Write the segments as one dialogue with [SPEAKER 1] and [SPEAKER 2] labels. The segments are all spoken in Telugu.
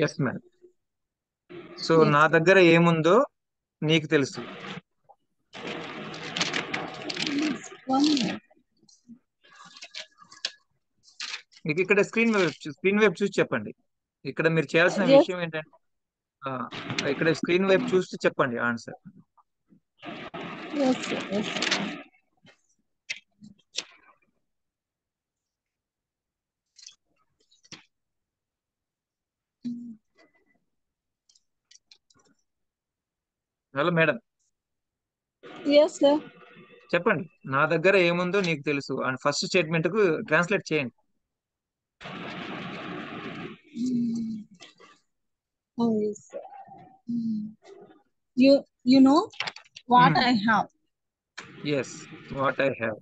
[SPEAKER 1] Yes madam. సో నా
[SPEAKER 2] Yes.
[SPEAKER 1] దగ్గర ఏముందో నీకు తెలుసు.
[SPEAKER 2] One minute.
[SPEAKER 1] మీకు ఇక్కడ స్క్రీన్ వైపు చూసి చెప్పండి. ఇక్కడ మీరు చేయాల్సిన
[SPEAKER 2] Yes.
[SPEAKER 1] విషయం ఏంటంటే ఆ, ఇక్కడ స్క్రీన్ వైపు చూసి చెప్పండి answer.
[SPEAKER 2] Yes. Yes.
[SPEAKER 1] Hello madam,
[SPEAKER 2] Yes, sir.
[SPEAKER 1] చెప్పండి. నా దగ్గర ఏముందో నీకు తెలుసు అని ఫస్ట్ స్టేట్మెంట్ కు ట్రాన్స్లేట్ చేయండి.
[SPEAKER 2] Oh, yes. You know what I have.
[SPEAKER 1] Yes, what I have.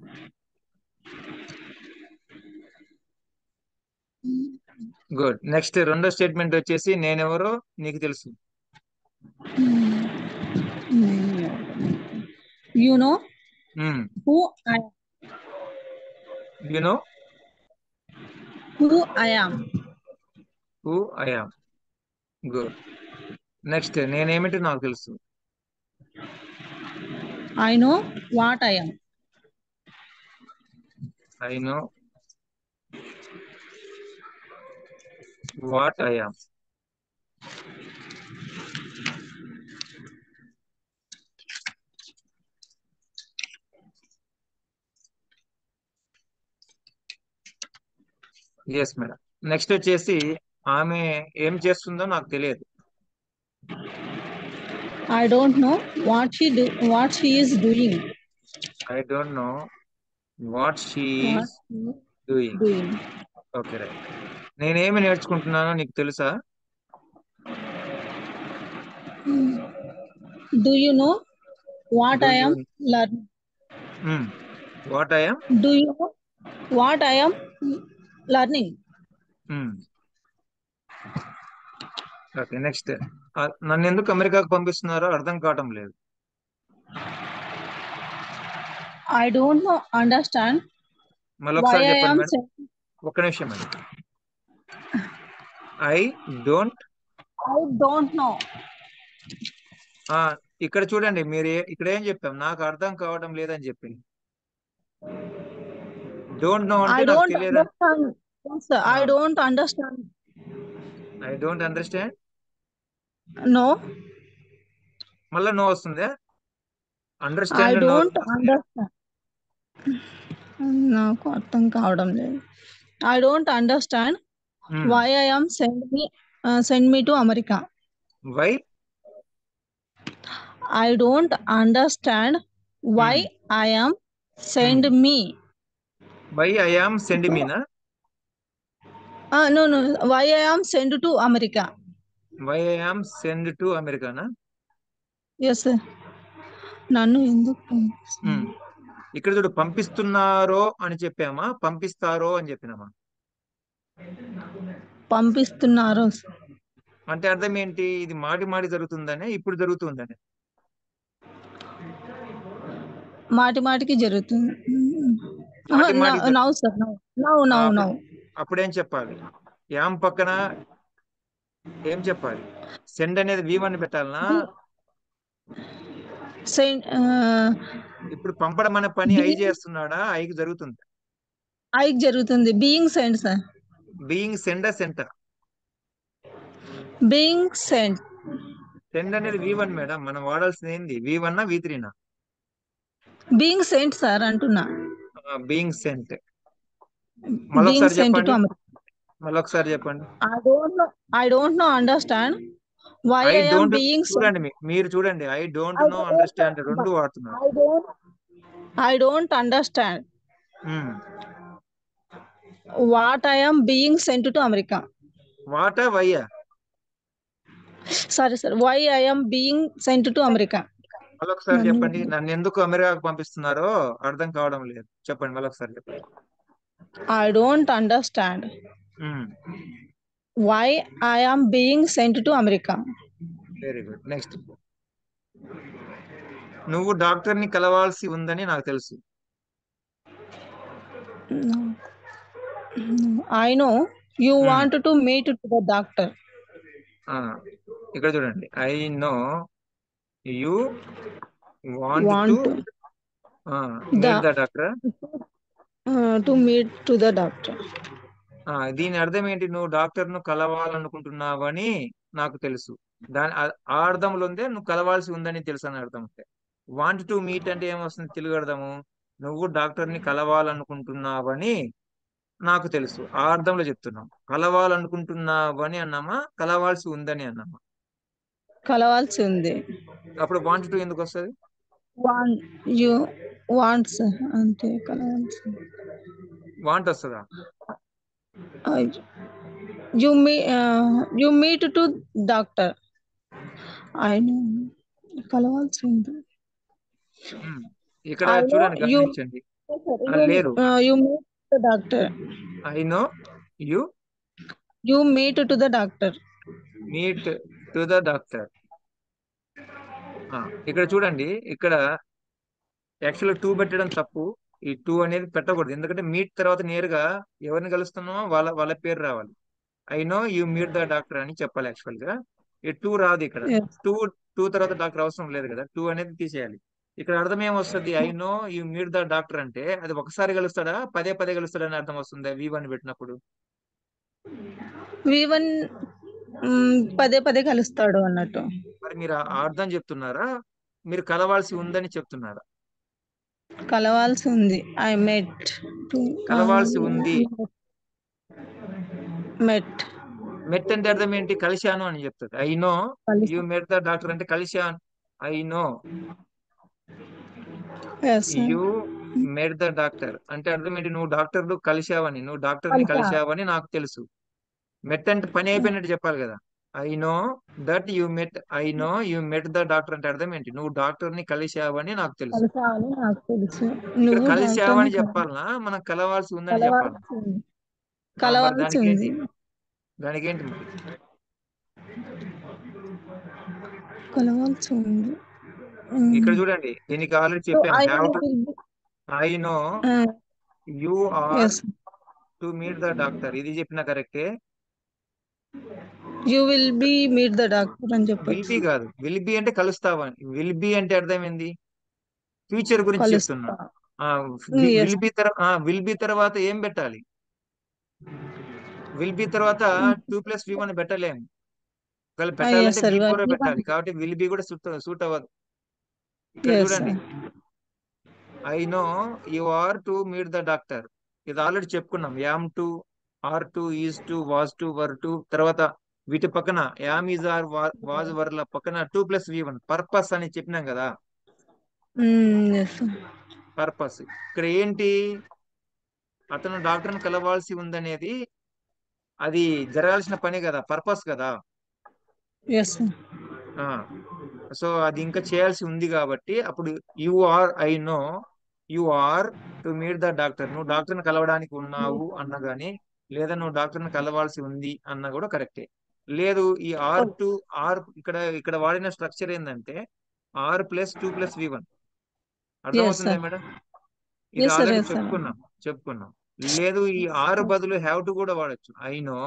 [SPEAKER 1] Good. Next రెండో స్టేట్మెంట్ వచ్చేసి నేనెవరో నీకు తెలుసు.
[SPEAKER 2] You know who I
[SPEAKER 1] you know
[SPEAKER 2] who I am.
[SPEAKER 1] Who I am. Good. Next నేనేమిటి నాకు తెలుసు.
[SPEAKER 2] I know what I am.
[SPEAKER 1] I know what I am. Yes madam. Next వచ్చేసి ఆమె ఏం చేస్తుందో నాకు తెలియదు.
[SPEAKER 2] I don't know what she is doing.
[SPEAKER 1] I don't know what she
[SPEAKER 2] What
[SPEAKER 1] is
[SPEAKER 2] she is
[SPEAKER 1] doing.
[SPEAKER 2] doing.
[SPEAKER 1] Okay right. నేనేమి నేర్చుకుంటున్నానో నీకు తెలుసా.
[SPEAKER 2] Do you know what
[SPEAKER 1] do
[SPEAKER 2] I
[SPEAKER 1] you
[SPEAKER 2] am learning?
[SPEAKER 1] What I yam.
[SPEAKER 2] Do you know what I am learning?
[SPEAKER 1] Okay. Next నన్ను ఎందుకు అమెరికాకు పంపిస్తున్నారో అర్థం కావటం లేదు.
[SPEAKER 2] I don't know understand
[SPEAKER 1] మళ్ళీ
[SPEAKER 2] why
[SPEAKER 1] ఒకసారి
[SPEAKER 2] I
[SPEAKER 1] చెప్పండి
[SPEAKER 2] am
[SPEAKER 1] మేడం.
[SPEAKER 2] sent.
[SPEAKER 1] ఒక్క నిమిషం madam. I don't.
[SPEAKER 2] I don't know.
[SPEAKER 1] ఇక్కడ చూడండి, మీరు ఇక్కడ ఏం చెప్పాం, నాకు అర్థం కావడం లేదని చెప్పి. డోంట్ నో అంటే
[SPEAKER 2] I
[SPEAKER 1] నాకు
[SPEAKER 2] don't
[SPEAKER 1] తెలియదని.
[SPEAKER 2] understand. Yes, sir. I don't understand.
[SPEAKER 1] I don't understand.
[SPEAKER 2] No,
[SPEAKER 1] మళ్ళీ నో వస్తుందా.
[SPEAKER 2] I
[SPEAKER 1] అండర్స్టాండ్ నో
[SPEAKER 2] don't
[SPEAKER 1] వస్తుందా.
[SPEAKER 2] understand. నాకు అర్థం కావడం లేదు. I don't understand why I am send me to America.
[SPEAKER 1] Why.
[SPEAKER 2] I don't understand why I am send me.
[SPEAKER 1] Why I am send మీనా.
[SPEAKER 2] No, no. Why I am sent to America?
[SPEAKER 1] Why I am send to అమెరికానా.
[SPEAKER 2] Yes, sir. నన్ను ఎందుకు
[SPEAKER 1] ఇక్కడ చూడు, పంపిస్తున్నారో అని చెప్పామా పంపిస్తారో అని చెప్పినామా.
[SPEAKER 2] పంపిస్తున్నారు?
[SPEAKER 1] అంటే అర్థం ఏంటి, ఇది మాటి మాటి జరుగుతుందనే ఇప్పుడు జరుగుతుందనే.
[SPEAKER 2] మాటి మాటికి జరుగుతుంది.
[SPEAKER 1] మాటి మాటి
[SPEAKER 2] నౌ సార్, నౌ.
[SPEAKER 1] అప్పుడేం చెప్పాలి. యామ్ పక్కన ఏం చెప్పాలి. సెండ్ అనేది V1 పెట్టాలనా. ఇప్పుడు పంపడం అనే పని ఐ చేస్తున్నాడా, ఐకి జరుగుతుంది.
[SPEAKER 2] ఐకి జరుగుతుంది. Being send sir.
[SPEAKER 1] Being send center.
[SPEAKER 2] Being send.
[SPEAKER 1] Send అనేది V1 మేడం, మనం వాడాల్సింది ఏంది, V1 V3.
[SPEAKER 2] Being sent sir అంటున్నా.
[SPEAKER 1] Being sent. మళ్ళొకసారి చెప్పండి. మళ్ళొకసారి చెప్పండి.
[SPEAKER 2] I don't know understand why I am being
[SPEAKER 1] చూడండి, మీరు చూడండి. ఐ డోంట్ నో అండర్స్టాండ్ రెండు వాడుతున్నారు.
[SPEAKER 2] I don't understand what I am being sent to America.
[SPEAKER 1] వాటా వయ్యా.
[SPEAKER 2] Sorry sir, why I am being sent to America.
[SPEAKER 1] మళ్ళొకసారి చెప్పండి. నన్ను ఎందుకు అమెరికాకు పంపిస్తున్నారో అర్థం కావడం లేదు. చెప్పండి, మళ్ళొకసారి చెప్పండి.
[SPEAKER 2] I don't understand why I am being sent to America.
[SPEAKER 1] Very good. Next, నువ్వు డాక్టర్ని కలవాల్సి ఉందని నాకు తెలుసు.
[SPEAKER 2] I know you want to meet the doctor.
[SPEAKER 1] ఇక్కడ చూడండి, I know you want to
[SPEAKER 2] want
[SPEAKER 1] meet
[SPEAKER 2] the
[SPEAKER 1] the doctor.
[SPEAKER 2] to meet to the doctor.
[SPEAKER 1] దీని అర్థం ఏంటి? నువ్వు డాక్టర్ ను కలవాలనుకుంటున్నావని నాకు తెలుసు. ఆ అర్థంలో ఉందే నువ్వు కలవాల్సి ఉందని తెలుసు అని అర్థం. ఉంటే వాంట్ టు మీట్ అంటే ఏమొస్తుంది తెలుగు అర్థము? నువ్వు డాక్టర్ ని కలవాలనుకుంటున్నావని నాకు తెలుసు, ఆ అర్థంలో చెప్తున్నాం. కలవాలనుకుంటున్నావని అన్నామా, కలవాల్సి ఉందని అన్నామా?
[SPEAKER 2] కలవాల్సి ఉంది.
[SPEAKER 1] అప్పుడు వాంట్ టు ఎందుకు వస్తుంది?
[SPEAKER 2] want you wants అంటే కలవాల్సి.
[SPEAKER 1] వాంట్ వస్తుందా?
[SPEAKER 2] Uh, you meet to doctor. I know కలవాల్సి ఉంది.
[SPEAKER 1] ఇక్కడ
[SPEAKER 2] I know
[SPEAKER 1] చూడండి,
[SPEAKER 2] you
[SPEAKER 1] గమనించండి. లేదు,
[SPEAKER 2] you meet the doctor.
[SPEAKER 1] I know you
[SPEAKER 2] You meet to the doctor.
[SPEAKER 1] Meet to the doctor. ఇక్కడ చూడండి, ఇక్కడ యాక్చువల్గా టూ పెట్టడం తప్పు. ఈ టూ అనేది పెట్టకూడదు, ఎందుకంటే మీట్ తర్వాత నేరుగా ఎవరిని కలుస్తున్నామో వాళ్ళ వాళ్ళ పేరు రావాలి. I know you meet the doctor అని చెప్పాలి యాక్చువల్ గా. ఈ టూ రాదు ఇక్కడ.
[SPEAKER 2] Yes.
[SPEAKER 1] టూ టూ తర్వాత డాక్టర్ అవసరం లేదు కదా, టూ అనేది తీసేయాలి. ఇక్కడ అర్థం ఏమొస్తుంది? I know you meet the doctor అంటే అది ఒకసారి కలుస్తాడా, పదే పదే కలుస్తాడా అని అర్థం వస్తుంది V1 పెట్టినప్పుడు.
[SPEAKER 2] V1 పదే పదే కలుస్తాడు అన్నట్టు.
[SPEAKER 1] మరి మీరు ఆ అర్థం చెప్తున్నారా, మీరు కలవాల్సి ఉందని చెప్తున్నారా?
[SPEAKER 2] కలవాల్సి ఉంది. ఐ మెట్
[SPEAKER 1] కలవాల్సి ఉంది.
[SPEAKER 2] మెట్
[SPEAKER 1] మెట్ అంటే అర్థం ఏంటి? కలిశాను అని చెప్తుంది. I know you met the doctor అంటే కలిశాను. I know you met the doctor అంటే అర్థం ఏంటి? నువ్వు డాక్టర్ కలిశావని, నువ్వు డాక్టర్ ని కలిశావని నాకు తెలుసు. మెట్ అంటే పని అయిపోయినట్టు చెప్పాలి కదా. I know that you met, I know you met the doctor అంటే అర్థం ఏంటి? నువ్వు డాక్టర్ ని కలిశావని నాకు తెలుసు. ఇక్కడ కలిశావని చెప్పాలనా, మనం కలవాల్సి ఉందని చెప్పాలనా? మరి దానికి ఏంటి? దానికి ఏంటి మరి?
[SPEAKER 2] కలవాల్సి ఉంది.
[SPEAKER 1] ఇక్కడ చూడండి, దీనికి ఆల్రెడీ చెప్పాను. Have to, I know you are to meet the doctor, ఇది చెప్పిన కరెక్టే.
[SPEAKER 2] You will be meet the doctor అని చెప్పొచ్చు.
[SPEAKER 1] విల్ బి కాదు, విల్ బి అంటే కలుస్తావని. విల్ బి అంటే అర్థం ఏంది? ఫ్యూచర్ గురించి చెప్తున్నా. విల్ బి తర్వాత ఏం పెట్టాలి? విల్ బి తర్వాత 2+V1 పెట్టలేము. ఒకవేళ పెట్టాలంటే V4 పెట్టాలి. కాబట్టి విల్ బి కూడా సూట్ అవ్వదు. ఇక్కడ చూడండి, I know you are to meet the doctor, ఇది ఆల్రెడీ చెప్పుకున్నాం. Am to, are to, is to, was to, were to, తర్వాత వీటి పక్కన యామ్, ఈజ్, ఆర్, వాజ్, వర్ల పక్కన 2+V1 పర్పస్ అని చెప్పినాం కదా. పర్పస్ ఇక్కడ ఏంటి? అతను డాక్టర్ని కలవాల్సి ఉందనేది అది జరగాల్సిన పని కదా, పర్పస్ కదా. సో అది ఇంకా చేయాల్సి ఉంది కాబట్టి అప్పుడు you are, I know you are to meet the doctor, నువ్వు డాక్టర్ని కలవడానికి ఉన్నావు అన్న గానీ, లేదా నువ్వు డాక్టర్ని కలవాల్సి ఉంది అన్న కూడా కరెక్టే. లేదు, ఈ ఆర్ టు, ఆర్ ఇక్కడ ఇక్కడ వాడిన స్ట్రక్చర్ ఏంటంటే ఆర్ ప్లస్ 2+V1. అర్థమవుతుందా మేడం? ఇది ఆల్రెడీ చెప్పుకున్నాం. లేదు, ఈ ఆర్ బదులు హ్యావ్ టు కూడా వాడచ్చు. I know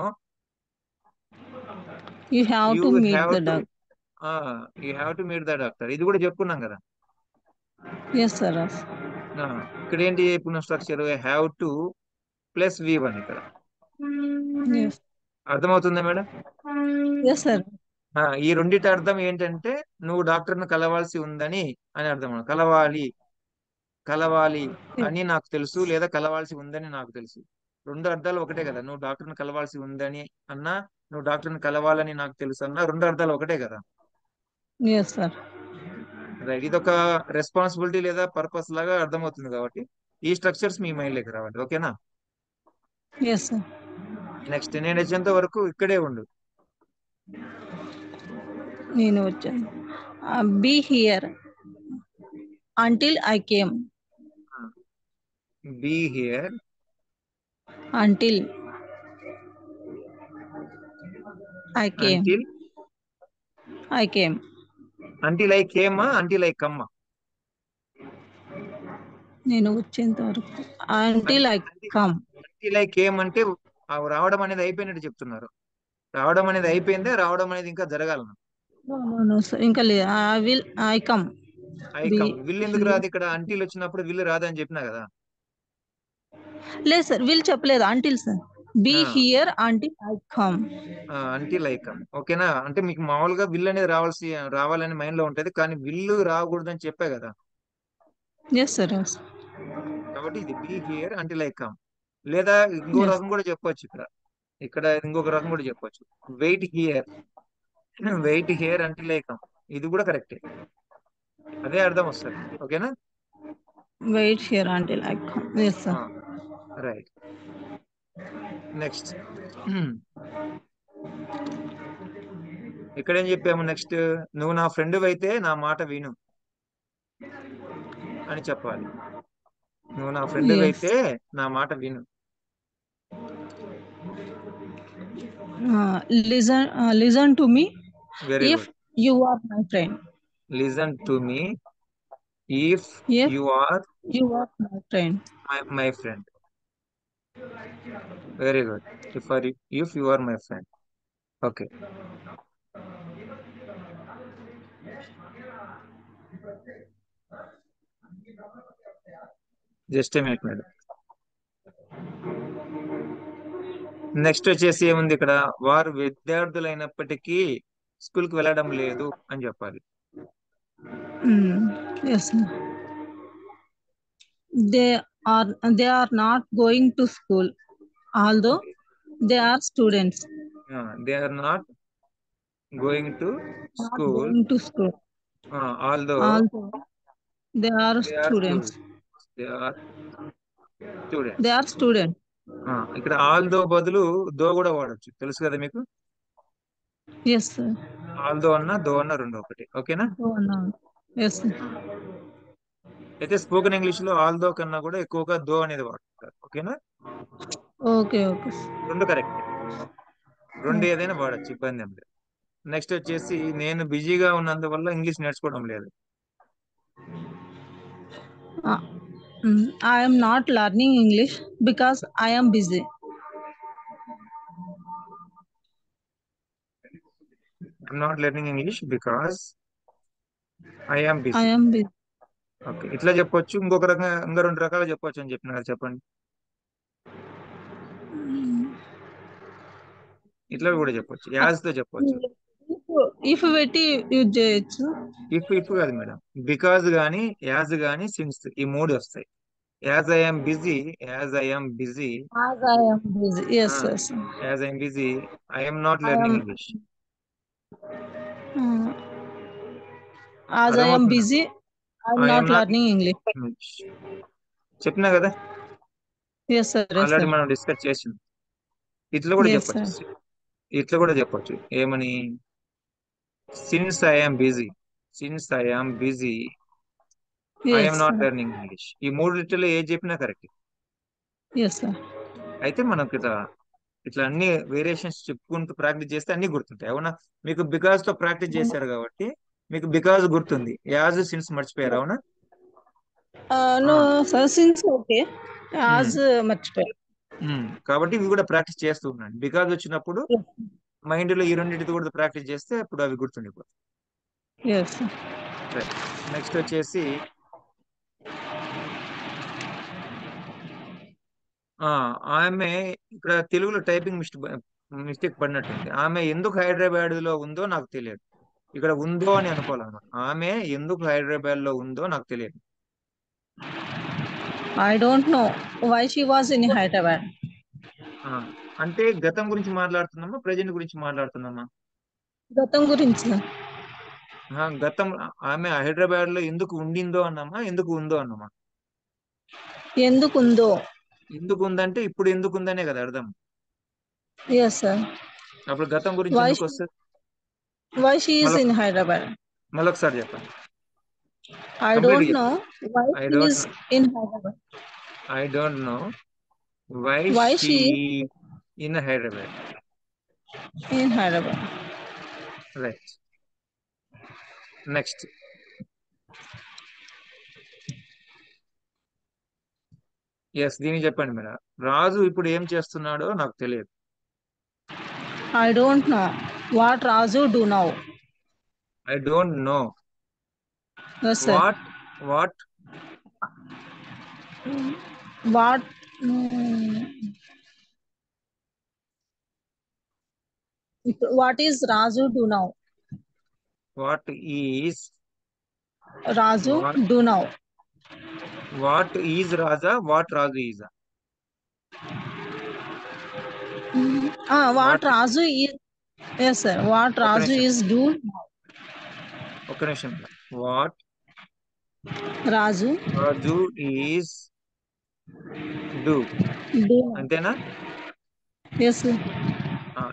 [SPEAKER 1] you have to meet the doctor, ఇది కూడా చెప్పుకున్నాం కదా. ఇక్కడ ఏంటి చెప్పుకున్న structure? Have to plus V1 ఇక్కడ. అర్థమవుతుందా మేడం? ఈ రెండిటి అర్థం ఏంటంటే నువ్వు డాక్టర్ను కలవాల్సి ఉందని అని అర్థం. కలవాలి అని నాకు తెలుసు, లేదా కలవాల్సి ఉందని నాకు తెలుసు. రెండు అర్థాలు ఒకటే కదా. నువ్వు డాక్టర్ని కలవాల్సి ఉందని అన్నా, నువ్వు డాక్టర్ని కలవాలని నాకు తెలుసు అన్నా, రెండు అర్థాలు ఒకటే కదా. రైట్, ఇది ఒక రెస్పాన్సిబిలిటీ లేదా పర్పస్ లాగా అర్థమవుతుంది కాబట్టి ఈ స్ట్రక్చర్స్ మీ మైండ్ లోకి రావాలి. ఓకేనా? నెక్స్ట్, నేను వచ్చేంత వరకు ఇక్కడే ఉండు.
[SPEAKER 2] నేను వచ్చాను. Be here until I came.
[SPEAKER 1] Be here
[SPEAKER 2] until I came.
[SPEAKER 1] Until I came, until I come.
[SPEAKER 2] నేను వచ్చేంత వరకు. until I come.
[SPEAKER 1] Until I came అంటే రావడం అనేది అయిపోయినట్టు చెప్తున్నారు. రావడం అనేది అయిపోయిందే, రావడం అనేది ఇంకా జరగాలను.
[SPEAKER 2] No, no, no, sir. ఇంకా లేదు. I come.
[SPEAKER 1] I
[SPEAKER 2] Be
[SPEAKER 1] come. Will ఎందుకు
[SPEAKER 2] here.
[SPEAKER 1] రాదు ఇక్కడ? అంటిల్ వచ్చినప్పుడు విల్ రాదని చెప్పినా కదా.
[SPEAKER 2] లేదు సార్, విల్ చెప్పలేదు, until sir. Be here until I come.
[SPEAKER 1] Until I come. ఓకేనా? అంటే మీకు మామూలుగా విల్ అనేది రావాలని మైండ్ లో ఉంటది, కానీ విల్లు రాకూడదని చెప్పా కదా.
[SPEAKER 2] Yes sir, yes.
[SPEAKER 1] కాబట్టి ఇది be here until I come. లేదా ఇంకో
[SPEAKER 2] ఎస్.
[SPEAKER 1] రకం కూడా చెప్పొచ్చు ఇక్కడ. ఇక్కడ ఇంకొక రకం కూడా చెప్పొచ్చు. Wait here. Wait here until I come. ఇది కూడా కరెక్టే. అదే అర్థం వస్తుంది. ఓకేనా?
[SPEAKER 2] Wait here until I come. Yes sir.
[SPEAKER 1] Right. Next. ఇక్కడ ఏం చెప్పాము నెక్స్ట్? నువ్వు నా ఫ్రెండ్ అయితే నా మాట విను అని చెప్పాలి. నువ్వు నా ఫ్రెండ్
[SPEAKER 2] ఎస్.
[SPEAKER 1] అయితే నా మాట విను.
[SPEAKER 2] Listen to me
[SPEAKER 1] very
[SPEAKER 2] if
[SPEAKER 1] good.
[SPEAKER 2] You are my friend.
[SPEAKER 1] Listen to me if
[SPEAKER 2] if
[SPEAKER 1] you are
[SPEAKER 2] you are my friend.
[SPEAKER 1] My friend. Very good. If you are my friend. Okay. Just a minute madam. Next వచ్చేసి ఏముంది ఇక్కడ? వారు విద్యార్థులైనప్పటికీ స్కూల్ కి వెళ్ళడం లేదు అని చెప్పాలి.
[SPEAKER 2] Yes sir. They they are not going to school although they are students.
[SPEAKER 1] They are not going to
[SPEAKER 2] not
[SPEAKER 1] school
[SPEAKER 2] going to school
[SPEAKER 1] although
[SPEAKER 2] although they are
[SPEAKER 1] they are
[SPEAKER 2] students.
[SPEAKER 1] Students. They are
[SPEAKER 2] they
[SPEAKER 1] students.
[SPEAKER 2] Are student.
[SPEAKER 1] ఇక్కడ ఆల్దో బదులు దో కూడా వాడచ్చు, తెలుసు కదా మీకు.
[SPEAKER 2] Yes sir.
[SPEAKER 1] ఆల్దో అన్న దో అన్న రెండు ఒకటి. ఓకేనా?
[SPEAKER 2] Yes sir.
[SPEAKER 1] అయితే స్పోకెన్ ఇంగ్లీష్ లో ఆల్దో కన్నా కూడా ఎక్కువగా దో అనేది వాడుతుంటారు. ఓకేనా?
[SPEAKER 2] Okay, okay.
[SPEAKER 1] రెండు కరెక్ట్. రెండు ఏదైనా వాడచ్చు, ఇబ్బంది ఏం లేదు. నెక్స్ట్ వచ్చేసి నేను బిజీగా ఉన్నందువల్ల ఇంగ్లీష్ నేర్చుకోవడం లేదు.
[SPEAKER 2] I am not learning English because I am busy.
[SPEAKER 1] I am not learning English because I am
[SPEAKER 2] I
[SPEAKER 1] busy.
[SPEAKER 2] am busy.
[SPEAKER 1] Okay, ఇట్లా చెప్పొచ్చు. ఇంకొక రకంగా ఇంకా రెండు రకాలు చెప్పొచ్చు అని చెప్పిన కదా, చెప్పండి. ఇట్లా కూడా చెప్పొచ్చు, యాజ్ తో చెప్పొచ్చు.
[SPEAKER 2] ఇఫ్ పెట్టి యూజ్ చేయొచ్చు.
[SPEAKER 1] ఇఫ్ కాదు మేడం. బికాజ్ గానీ, యాజ్ గానీ, సిన్స్, ఈ మూడు వస్తాయి. As I'm busy, as I'm busy,
[SPEAKER 2] As I am busy. Yes, yes.
[SPEAKER 1] As I'm busy, I'm not
[SPEAKER 2] I
[SPEAKER 1] learning
[SPEAKER 2] am.
[SPEAKER 1] English.
[SPEAKER 2] As I am
[SPEAKER 1] అర్థమవుతుందా?
[SPEAKER 2] busy, I am
[SPEAKER 1] I'm
[SPEAKER 2] not
[SPEAKER 1] not
[SPEAKER 2] learning English.
[SPEAKER 1] చెప్పినా కదా,
[SPEAKER 2] Yes, sir. Yes,
[SPEAKER 1] already
[SPEAKER 2] sir.
[SPEAKER 1] మనం డిస్కస్ చేసింది. ఇట్లా కూడా
[SPEAKER 2] Yes,
[SPEAKER 1] చెప్పొచ్చు.
[SPEAKER 2] sir.
[SPEAKER 1] ఇట్లా కూడా చెప్పొచ్చు. ఏమని? Since I'm busy, since I'm busy, I'm
[SPEAKER 2] Yes,
[SPEAKER 1] not
[SPEAKER 2] sir.
[SPEAKER 1] Learning English. ఈ మూడిట్లో ఏది చెప్పినా కరెక్ట్.
[SPEAKER 2] Yes, sir.
[SPEAKER 1] అయితే మనకి ఇట్లా ఇట్లా అన్ని వేరియేషన్స్ చెప్పుకుంటూ ప్రాక్టీస్ చేస్తే అన్ని గుర్తుంటాయి. అవునా? మీకు బికాస్ తో ప్రాక్టీస్ చేశారు కాబట్టి మీకు బికాస్ గుర్తుంది, యాజ్ సిన్స్ మర్చిపోయారు. అవునా?
[SPEAKER 2] No,
[SPEAKER 1] ఆ,
[SPEAKER 2] sir. Since okay.
[SPEAKER 1] ఉమ్,
[SPEAKER 2] As మర్చిపోయా.
[SPEAKER 1] కాబట్టి ఇవి కూడా ప్రాక్టీస్ చేస్తూ ఉన్నాను. బికాస్ వచ్చినప్పుడు మైండ్ లో ఈ రెండింటితో కూడా ప్రాక్టీస్ చేస్తే అప్పుడు అవి గుర్తుండిపోతాయి.
[SPEAKER 2] Yes, sir.
[SPEAKER 1] రైట్. నెక్స్ట్ వచ్చేసి ఆమె, ఇక్కడ తెలుగులో టైపింగ్ మిస్టేక్ పడినట్టుంది. ఆమె ఎందుకు హైదరాబాద్ లో ఉందో నాకు తెలియదు. ఇక్కడ ఉందో అని అనుకోవాలన్నమాట. ఆమె ఎందుకు హైదరాబాద్ లో ఉందో నాకు తెలియదు.
[SPEAKER 2] I don't know why she was in Hyderabad.
[SPEAKER 1] ఆ, అంటే గతం గురించి మాట్లాడుతున్నామా, ప్రజెంట్ గురించి మాట్లాడుతున్నామా?
[SPEAKER 2] గతం గురించి.
[SPEAKER 1] గతం. ఆమె హైదరాబాద్ లో ఎందుకు ఉండిందో అన్నామా, ఎందుకు ఉందో అన్నామా?
[SPEAKER 2] ఎందుకుందో.
[SPEAKER 1] ఎందుకు ఉందంటే ఇప్పుడు ఎందుకు ఉందనే కదా అర్థం.
[SPEAKER 2] Yes sir.
[SPEAKER 1] అప్పుడు గతం గురించి
[SPEAKER 2] వై
[SPEAKER 1] ఎందుకు వస్తుంది?
[SPEAKER 2] వై షీ ఈస్
[SPEAKER 1] మళ్ళీ
[SPEAKER 2] ఇన్ హైదరాబాద్.
[SPEAKER 1] మళ్ళొకసారి చెప్పండి.
[SPEAKER 2] ఐ
[SPEAKER 1] కంప్లీట్
[SPEAKER 2] డోంట్ నో
[SPEAKER 1] చెప్పండి.
[SPEAKER 2] Why
[SPEAKER 1] I
[SPEAKER 2] she
[SPEAKER 1] don't
[SPEAKER 2] is
[SPEAKER 1] know.
[SPEAKER 2] In Hyderabad.
[SPEAKER 1] I don't know why
[SPEAKER 2] why
[SPEAKER 1] she
[SPEAKER 2] she
[SPEAKER 1] in Hyderabad.
[SPEAKER 2] In Hyderabad.
[SPEAKER 1] Right. Next. Yes, దీన్ని చెప్పండి మేడం. రాజు ఇప్పుడు ఏం చేస్తున్నాడో నాకు తెలియదు.
[SPEAKER 2] I don't know what Raju do now.
[SPEAKER 1] I don't know
[SPEAKER 2] Yes, sir.
[SPEAKER 1] What
[SPEAKER 2] What mm, what is Raju do now?
[SPEAKER 1] What is
[SPEAKER 2] Raju
[SPEAKER 1] what
[SPEAKER 2] do now.
[SPEAKER 1] What is Raja what Raju ఈజా
[SPEAKER 2] What
[SPEAKER 1] what
[SPEAKER 2] Raju is, yes sir. What
[SPEAKER 1] ఒక్క
[SPEAKER 2] Raju
[SPEAKER 1] నిమిషం
[SPEAKER 2] is do now.
[SPEAKER 1] ఒక్క నిమిషం what
[SPEAKER 2] Raju
[SPEAKER 1] Raju is do
[SPEAKER 2] do now.
[SPEAKER 1] అంతేనా?
[SPEAKER 2] Yes sir.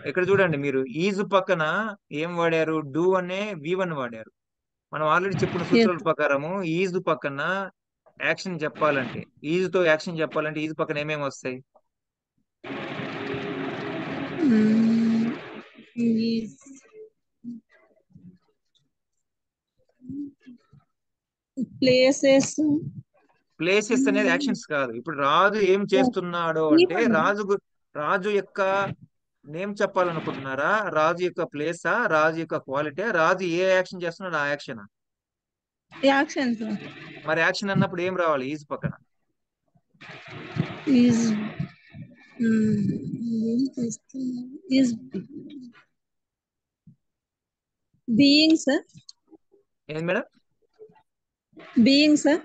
[SPEAKER 1] ఇక్కడ చూడండి, మీరు ఈజ్ పక్కన ఏం వాడారు? డూ అనే V1 వాడారు. మనం ఆల్రెడీ చెప్పిన
[SPEAKER 2] Yes.
[SPEAKER 1] సూత్రాల ప్రకారము ఈజ్ పక్కన యాక్షన్ చెప్పాలంటే, ఈజ్ తో యాక్షన్ చెప్పాలంటే ఈజ్ పక్కన ఏమేమి వస్తాయి?
[SPEAKER 2] Is places.
[SPEAKER 1] ప్లేసెస్ అనేది యాక్షన్స్ కాదు. ఇప్పుడు రాజు ఏం చేస్తున్నాడు అంటే,
[SPEAKER 2] Even
[SPEAKER 1] రాజు యొక్క నేమ్ చెప్పాలనుకుంటున్నారా? రాజు యొక్క ప్లేసా? రాజు యొక్క క్వాలిటీ? రాజు ఏ యాక్షన్ చేస్తున్నాడు ఆ యాక్షన్?
[SPEAKER 2] actions
[SPEAKER 1] మరి యాక్షన్ అన్నప్పుడు ఏం రావాలి ఈజ్ పక్కన?
[SPEAKER 2] is is being sir.
[SPEAKER 1] ఏంది మేడం?
[SPEAKER 2] Being sir.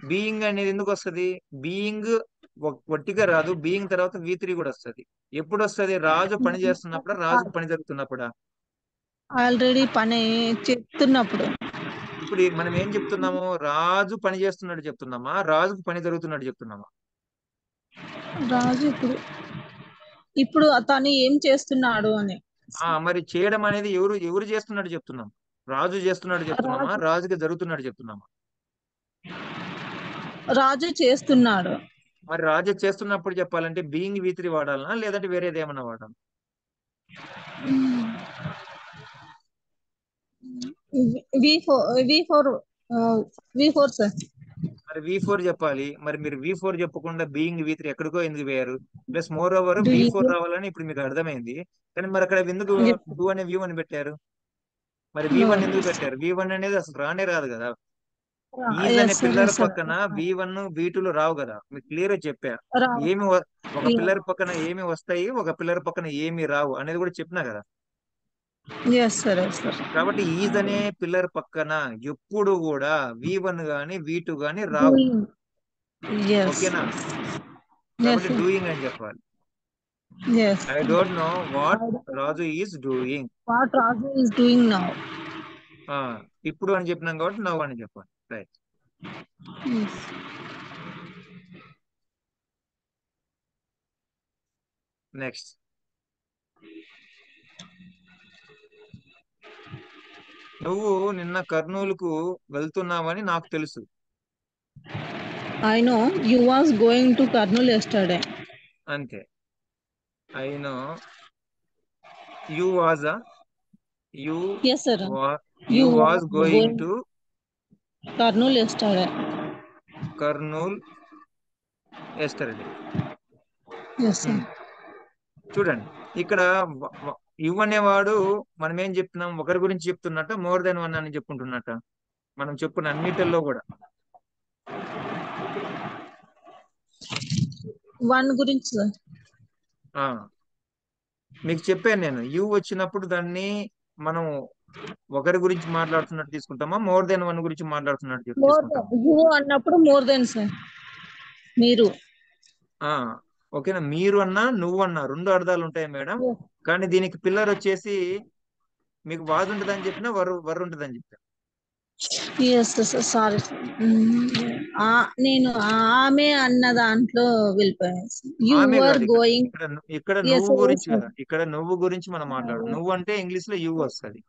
[SPEAKER 1] బీయింగ్ అనేది ఎందుకు వస్తుంది? బీయింగ్ ఒట్టిగా రాదు, బీయింగ్ తర్వాత V3 కూడా వస్తుంది. ఎప్పుడు వస్తుంది? రాజు పని చేస్తున్నప్పుడు, రాజుకు పని జరుగుతున్నప్పుడా?
[SPEAKER 2] ఆల్రెడీ పని చేస్తున్నప్పుడు.
[SPEAKER 1] ఇప్పుడు మనం ఏం చెప్తున్నాము? రాజు పని చేస్తున్నాడు చెప్తున్నామా, రాజుకు పని జరుగుతున్నాడు చెప్తున్నామా?
[SPEAKER 2] రాజు ఇప్పుడు తను ఏం చేస్తున్నాడు అని.
[SPEAKER 1] మరి చేయడం అనేది ఎవరు ఎవరు చేస్తున్నాడు చెప్తున్నాం? రాజు చేస్తున్నాడు చెప్తున్నామా,
[SPEAKER 2] రాజు
[SPEAKER 1] రాజుకి జరుగుతున్నాడు చెప్తున్నామా?
[SPEAKER 2] రాజు చేస్తున్నాడు.
[SPEAKER 1] మరి రాజు చేస్తున్నప్పుడు చెప్పాలంటే బీయింగ్ V3 వాడాలనా, లేదంటే వేరేది ఏమన్నా వాడాలి?
[SPEAKER 2] V4 sir.
[SPEAKER 1] మరి V4 చెప్పాలి. మరి మీరు V4 చెప్పకుండా బీయింగ్ V3 ఎక్కడికో ఎందుకు వేయారు? ప్లస్ మోర్ ఓవర్ V4 రావాలని ఇప్పుడు మీకు అర్థమైంది. కానీ మరి అక్కడ ఎందుకు డూ అనే V1 పెట్టారు? మరి V1 ఎందుకు పెట్టారు? V1 అనేది అసలు రానే రాదు కదా. ఈజ్ అనే పిల్లర్ పక్కన V1 V2 రావు కదా. మీకు క్లియర్ గా చెప్పా. ఏమి ఒక పిల్లర్ పక్కన ఏమి వస్తాయి, ఒక పిల్లర్ పక్కన ఏమి రావు అనేది కూడా చెప్పినా కదా. కాబట్టి ఈజ్ అనే పిల్లర్ పక్కన ఎప్పుడు కూడా V1 గాని V2 గాని రావు. ఓకేనా? కాబట్టి డూయింగ్ అని చెప్పాలి. I don't know what Raju is doing.
[SPEAKER 2] What Raju is doing now.
[SPEAKER 1] ఇప్పుడు అని చెప్పినాం కాబట్టి నౌ అని చెప్పాలి. రైట్. నెక్స్ట్. నువ్వు నిన్న కర్నూలుకు వెళ్తున్నావని నాకు తెలుసు.
[SPEAKER 2] I know you was going to Kurnool yesterday.
[SPEAKER 1] అంతే. I know you was
[SPEAKER 2] yes sir.
[SPEAKER 1] you was going to
[SPEAKER 2] Kurnool yesterday. Yes sir.
[SPEAKER 1] చూడండి, ఇక్కడ యు అనేవాడు మనం ఏం చెప్తున్నాం? ఒకరి గురించి చెప్తున్నట్ట, మోర్ దెన్ వన్ అని చెప్పుకుంటున్నట్ట? మనం చెప్పుకున్న అన్నిటిల్లో కూడా
[SPEAKER 2] వన్ గురించి
[SPEAKER 1] మీకు చెప్పాను నేను. యు వచ్చినప్పుడు దాన్ని మనం ఒకరి గురించి మాట్లాడుతున్నట్టు తీసుకుంటామా, మోర్ దెన్ వన్ గురించి మాట్లాడుతున్నట్టు తీసుకుంటామా?
[SPEAKER 2] యు అన్నప్పుడు మోర్ దెన్ సార్. మీరు
[SPEAKER 1] ఓకేనా? మీరు అన్నా నువ్వు అన్నా రెండు అర్థాలు ఉంటాయి మేడం. కానీ దీనికి పిల్లర్ వచ్చేసి మీకు వాజ్ ఉంటుందని చెప్పినా వర్ ఉంటుందని చెప్పా.
[SPEAKER 2] సారీ నేను ఆమె అన్న దాంట్లో వెళ్ళిపోయాను.
[SPEAKER 1] ఇక్కడ నువ్వు గురించి కదా, ఇక్కడ నువ్వు గురించి మనం మాట్లాడు. నువ్వు అంటే ఇంగ్లీష్ లో యు వస్తుంది.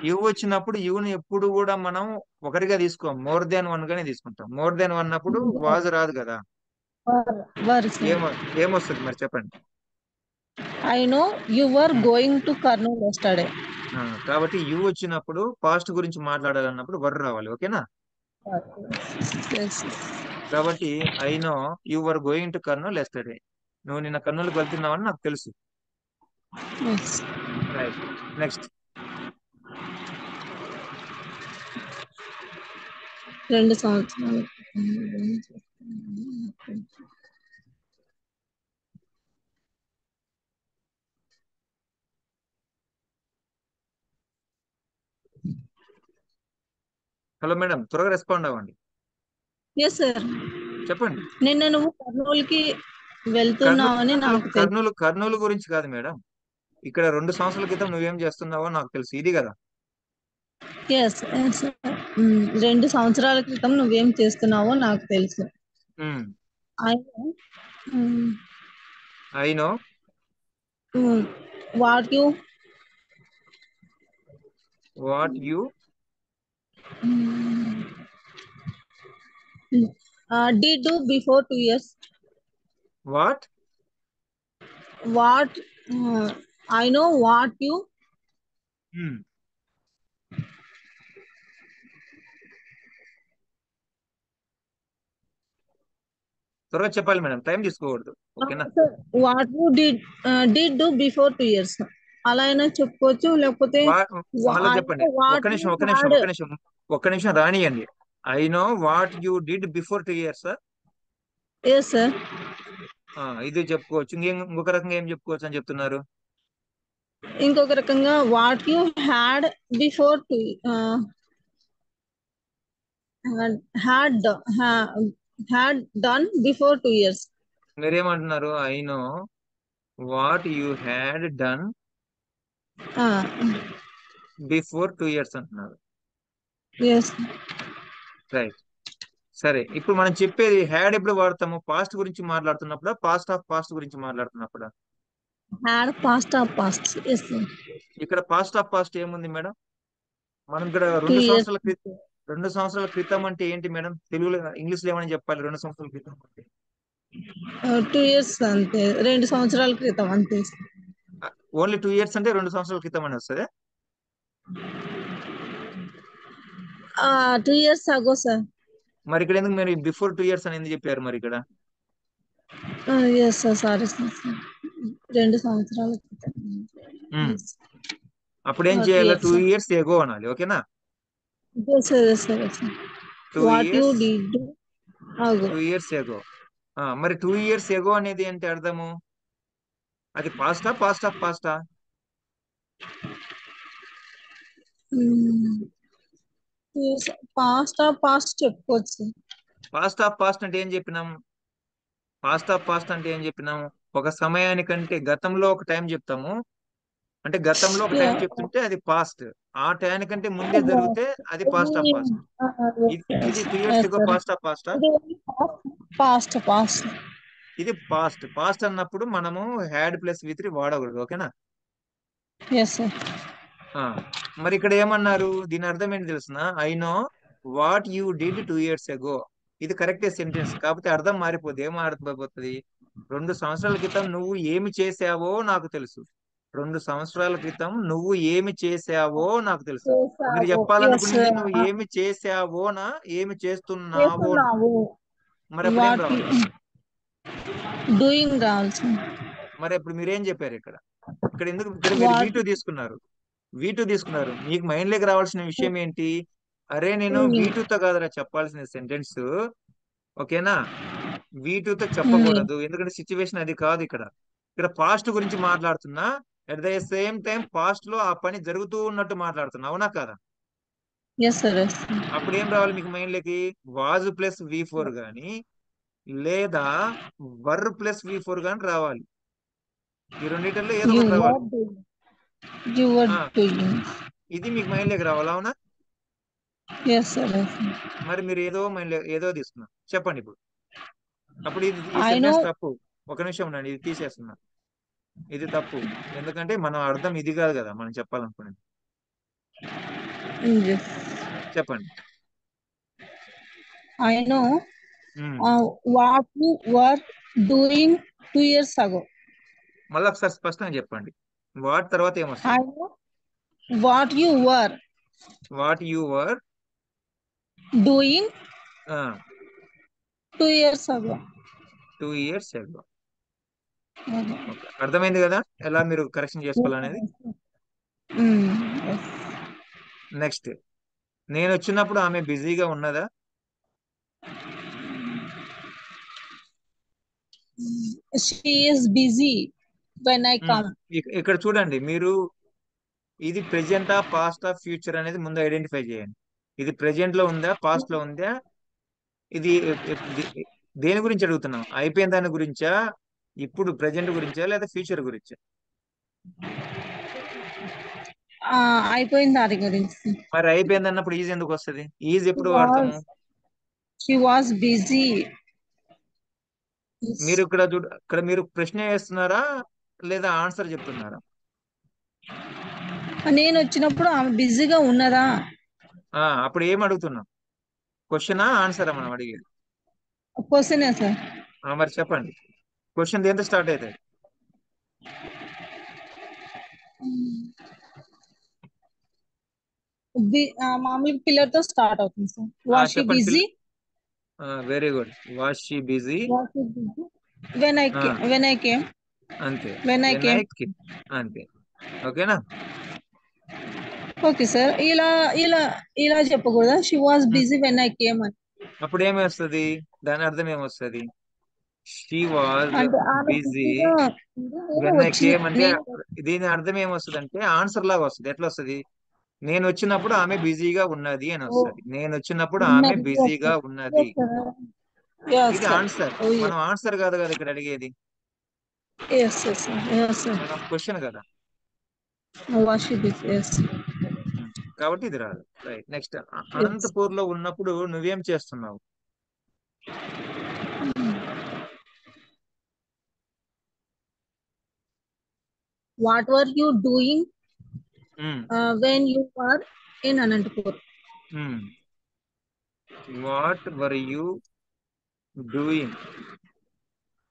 [SPEAKER 1] యు వచ్చినప్పుడు యుని ఎప్పుడు కూడా మనం ఒకరిగా తీసుకోం, మోర్ దాన్ వన్ గానే తీసుకుంటాం. మోర్ దాన్ వన్ అప్పుడు వాజ్ రాదు కదా. ఏమొస్తుంది మరి చెప్పండి?
[SPEAKER 2] I know you were going to Kurnool yesterday.
[SPEAKER 1] కాబట్టి యు వచ్చినప్పుడు పాస్ట్ గురించి మాట్లాడాలన్నప్పుడు వర్ రావాలి. ఓకేనా? కాబట్టి I know you were going to Kurnool yesterday. నువ్వు నిన్న కర్నూలుకి వెళ్తున్నావని నాకు తెలుసు.
[SPEAKER 2] Yes.
[SPEAKER 1] రైట్. నెక్స్ట్.
[SPEAKER 2] 2 సంవత్సరాలు.
[SPEAKER 1] హలో మేడం, త్వరగా రెస్పాండ్ అవ్వండి.
[SPEAKER 2] Yes sir.
[SPEAKER 1] చెప్పండి.
[SPEAKER 2] నిన్న నువ్వు కర్నూలుకి
[SPEAKER 1] కర్నూలు
[SPEAKER 2] వెళ్తున్నావని
[SPEAKER 1] కర్నూలు
[SPEAKER 2] నాకు తెలుసు.
[SPEAKER 1] కర్నూలు కర్నూలు గురించి కాదు మేడం. ఇక్కడ 2 సంవత్సరాల క్రితం నువ్వేం చేస్తున్నావో నాకు తెలుసు, ఇది కదా.
[SPEAKER 2] ఎస్. 2 సంవత్సరాల క్రితం నువ్వేం చేస్తున్నావో నాకు తెలుసు. అయినా
[SPEAKER 1] I know
[SPEAKER 2] what you
[SPEAKER 1] what you
[SPEAKER 2] did do before 2 years.
[SPEAKER 1] What
[SPEAKER 2] What I know what you
[SPEAKER 1] త్వరగా చెప్పాలి మేడం, టైం తీసుకోకూడదు. ఓకేనా?
[SPEAKER 2] what you did do before 2 years. అలా అయినా చెప్పుకోవచ్చు, లేకపోతే
[SPEAKER 1] మళ్ళీ చెప్పండి. ఒక్క నిమిషం ఒక్క నిమిషం ఒక్క నిమిషం ఒక్క నిమిషం రానియండి. I know what you did before 2 years.
[SPEAKER 2] Yes sir.
[SPEAKER 1] ఇది చెప్పుకోవచ్చు. ఇంకొక రకంగా ఏం చెప్పుకోవచ్చు అని చెప్తున్నారు?
[SPEAKER 2] ఇంకొక రకంగా what you had before had done before 2 years.
[SPEAKER 1] మీరేమంటున్నారు? I know what you had done before 2 years అంటున్నారు.
[SPEAKER 2] ఎస్.
[SPEAKER 1] రైట్. సరే, ఇప్పుడు మనం చెప్పేది హ్యాడ్ ఎప్పుడు వాడతాము? పాస్ట్ గురించి మాట్లాడుతున్నప్పుడు, పాస్ట్ ఆఫ్ పాస్ట్ గురించి మాట్లాడుతున్నప్పుడు.
[SPEAKER 2] Had past of past. Yes.
[SPEAKER 1] ఇక్కడ పాస్ట్ ఆఫ్ పాస్ట్ ఏముంది మేడం? మనం ఇక్కడ
[SPEAKER 2] 2 years.
[SPEAKER 1] 2 సంవత్సరాల క్రితం అంటే ఏంటి మేడం? తెలుగులో ఇంగ్లీష్ లో ఏమని చెప్పాలి? 2 సంవత్సరాల క్రితం అంటే
[SPEAKER 2] 2 years అంతే. 2 సంవత్సరాల క్రితం అంతే.
[SPEAKER 1] ఓన్లీ 2 years అంటే 2 సంవత్సరాల క్రితం అని వస్తుంది.
[SPEAKER 2] 2 years ago సార్.
[SPEAKER 1] మరి ఇక్కడ ఎందుకు మీరు బిఫోర్ 2 years అని ఎందుకు చెప్పారు మరి ఇక్కడ?
[SPEAKER 2] Yes sir, sorry sir. 2 సంవత్సరాల క్రితం.
[SPEAKER 1] అప్పుడు ఏం చేయాలి? 2 years ago అనాలి. ఓకేనా?
[SPEAKER 2] Yes sir, yes sir, yes sir.
[SPEAKER 1] 2
[SPEAKER 2] what you
[SPEAKER 1] years
[SPEAKER 2] did ago.
[SPEAKER 1] 2 years ago. మరి 2 years ago అనేది ఏంటి అర్థము? అది పాస్టా పాస్ట్ ఆఫ్ పాస్టా?
[SPEAKER 2] పాస్ట్ ఆఫ్ పాస్ట్ చెప్పుకోవచ్చు.
[SPEAKER 1] పాస్ట్ ఆఫ్ పాస్ట్ అంటే ఏం చెప్పినాం? పాస్ట్ ఆఫ్ పాస్ట్ అంటే ఏం చెప్పినాం? ఒక సమయానికంటే గతంలో ఒక టైం చెప్తాము. అంటే గతంలో ఒక టైం చెప్తుంటే అది పాస్ట్. ఆ టైంకంటే ముందే జరిగితే అది పాస్ట్ ఆఫ్ పాస్ట్. ఇది 2 years ago పాస్ట్ ఆఫ్ పాస్టా?
[SPEAKER 2] Past past.
[SPEAKER 1] ఇది పాస్ట్. పాస్ట్ అన్నప్పుడు మనము హ్యాడ్ ప్లస్ V3 వాడకూడదు. ఓకేనా?
[SPEAKER 2] Yes sir.
[SPEAKER 1] మరి ఇక్కడ ఏమన్నారు? దీని అర్థం ఏంటి తెలుసిన? I know what you did 2 years ago. ఇది కరెక్టే సెంటెన్స్, కాకపోతే అర్థం మారిపోతుంది. ఏం అర్థమైపోతుంది? 2 సంవత్సరాల క్రితం నువ్వు ఏమి చేసావో నాకు తెలుసు. 2 సంవత్సరాల క్రితం నువ్వు ఏమి చేసావో నాకు తెలుసు. మీరు చెప్పాలనుకునేది నువ్వు ఏమి చేసావోనా, ఏమి చేస్తున్నావోనా? మరి అప్పుడు ఏం రావాలి?
[SPEAKER 2] డూయింగ్ రావాలి.
[SPEAKER 1] మరి ఇప్పుడు మీరేం చెప్పారు ఇక్కడ? ఇక్కడ మీరు V2 తీసుకున్నారు. V2 తీసుకున్నారు. మీకు మైండ్ లోకి రావాల్సిన విషయం ఏంటి? అరే నేను V2తో కాదురా చెప్పాల్సిన సెంటెన్స్. ఓకేనా? V2తో చెప్పకూడదు, ఎందుకంటే సిచ్యువేషన్ అది కాదు. ఇక్కడ పాస్ట్ గురించి మాట్లాడుతున్నా. At the same time past లో ఆ పని జరుగుతూ ఉన్నట్టు మాట్లాడుతున్నా. అవునా కదా? అప్పుడు ఏం రావాలి మీకు మైండ్ లోకి? వాజ్ ప్లస్ V4 గాని లేదా వర్ ప్లస్ V4 గాని రావాలి. ఈ రెండిటిలో ఏదో ఒకటి రావాలి. ఇది మీకు మైండ్ లోకి రావాలి. అవునా? మరి మీరు ఏదో తీసుకున్నారు. చెప్పండి ఇప్పుడు. అప్పుడు ఈ సెంటెన్స్ తప్పు. ఒక నిమిషం ఉండండి, ఇది తీసేస్తున్నా. ఇది తప్పు, ఎందుకంటే మనం అర్థం ఇది కాదు కదా మనం చెప్పాలనుకునేది. చెప్పండి.
[SPEAKER 2] I know what you were doing 2 years ago.
[SPEAKER 1] మళ్ళీ ఒకసారి స్పష్టంగా చెప్పండి. వాట్ తర్వాత ఏమొస్తుంది?
[SPEAKER 2] I know what you were doing 2 years ago.
[SPEAKER 1] 2 years ago. Okay, అర్థమైంది కదా ఎలా మీరు కరెక్షన్ చేసుకోవాలనేది.
[SPEAKER 2] ఎస్.
[SPEAKER 1] నెక్స్ట్, నేను వచ్చినప్పుడు ఆమె బిజీగా ఉన్నదా?
[SPEAKER 2] She is busy when I
[SPEAKER 1] um,
[SPEAKER 2] come.
[SPEAKER 1] ఇక్కడ చూడండి మీరు, ఇది ప్రెజెంటా పాస్టా ఫ్యూచర్ అనేది ముందు ఐడెంటిఫై చేయండి. ఇది ప్రెజెంట్ లో ఉందా, పాస్ట్ లో ఉందా? ఇది దేని గురించి అడుగుతున్నాం? అయిపోయిన దాని గురించా, ఇప్పుడు ప్రెజెంట్ గురించా, లేదా ఫ్యూచర్ గురించా?
[SPEAKER 2] అయిపోయిన దాని గురించి.
[SPEAKER 1] మరి అయిపోయింది అన్నప్పుడు ఈజ్ ఎందుకు వస్తుంది? ఈజ్
[SPEAKER 2] షీ
[SPEAKER 1] ఎప్పుడు వాడతాము?
[SPEAKER 2] Was she was busy.
[SPEAKER 1] మీరు ఇక్కడ మీరు ప్రశ్న వేస్తున్నారా లేదా ఆన్సర్ చెప్తున్నారా?
[SPEAKER 2] నేను వచ్చినప్పుడు ఆమె బిజీగా ఉన్నదా?
[SPEAKER 1] అప్పుడు ఏం అడుగుతున్నాం? క్వశ్చనా ఆన్సరా మనం అడిగేది?
[SPEAKER 2] క్వశ్చనే సార్.
[SPEAKER 1] మరి చెప్పండి, క్వశ్చన్ దేంతో స్టార్ట్ అవుతుంది?
[SPEAKER 2] మామూలుగా పిల్లర్తో స్టార్ట్ అవుతుంది సార్. వాస్ షీ
[SPEAKER 1] చెప్పండి
[SPEAKER 2] busy?
[SPEAKER 1] Very good. Was she busy?
[SPEAKER 2] Was she busy when I when I came.
[SPEAKER 1] అంతే.
[SPEAKER 2] When I
[SPEAKER 1] when I
[SPEAKER 2] came.
[SPEAKER 1] కిమ్. అంతే. ఓకేనా?
[SPEAKER 2] Okay sir. ఇలా ఇలా ఇలా చెప్పకూడదా? She was
[SPEAKER 1] um,
[SPEAKER 2] busy when I came అని.
[SPEAKER 1] అప్పుడు ఏమి వస్తుంది? దాని అర్థం ఏమొస్తుంది? షీ వాజ్
[SPEAKER 2] అంటే ఆమె
[SPEAKER 1] బిజీ
[SPEAKER 2] బిజీగా ఉంది, నేను
[SPEAKER 1] వెన్ ఐ
[SPEAKER 2] వచ్చిన
[SPEAKER 1] కేమ్ అంటే,
[SPEAKER 2] నేను.
[SPEAKER 1] దీని అర్థం ఏమొస్తుంది అంటే ఆన్సర్ లాగా వస్తుంది. ఎట్లా వస్తుంది? నేను వచ్చినప్పుడు ఆమె బిజీగా ఉన్నది అని
[SPEAKER 2] ఓ,
[SPEAKER 1] వస్తుంది. నేను వచ్చినప్పుడు ఆమె
[SPEAKER 2] ఉన్నది. ఎస్
[SPEAKER 1] బిజీగా
[SPEAKER 2] సార్.
[SPEAKER 1] ఉన్నది.
[SPEAKER 2] Yes sir. ఎస్
[SPEAKER 1] ఇది
[SPEAKER 2] సార్.
[SPEAKER 1] ఆన్సర్.
[SPEAKER 2] ఓ
[SPEAKER 1] మనం ఆన్సర్ కాదు కదా ఇక్కడ అడిగేది,
[SPEAKER 2] yes yes sir. Yes sir.
[SPEAKER 1] మనం క్వశ్చన్ కదా.
[SPEAKER 2] Was she busy. Yes.
[SPEAKER 1] Um, కాబట్టి ఇది రాదు. రైట్. Next,
[SPEAKER 2] yes.
[SPEAKER 1] అనంతపూర్ లో ఉన్నప్పుడు నువ్వేం చేస్తున్నావు?
[SPEAKER 2] What were you doing when you are in Anantapur?
[SPEAKER 1] What were you doing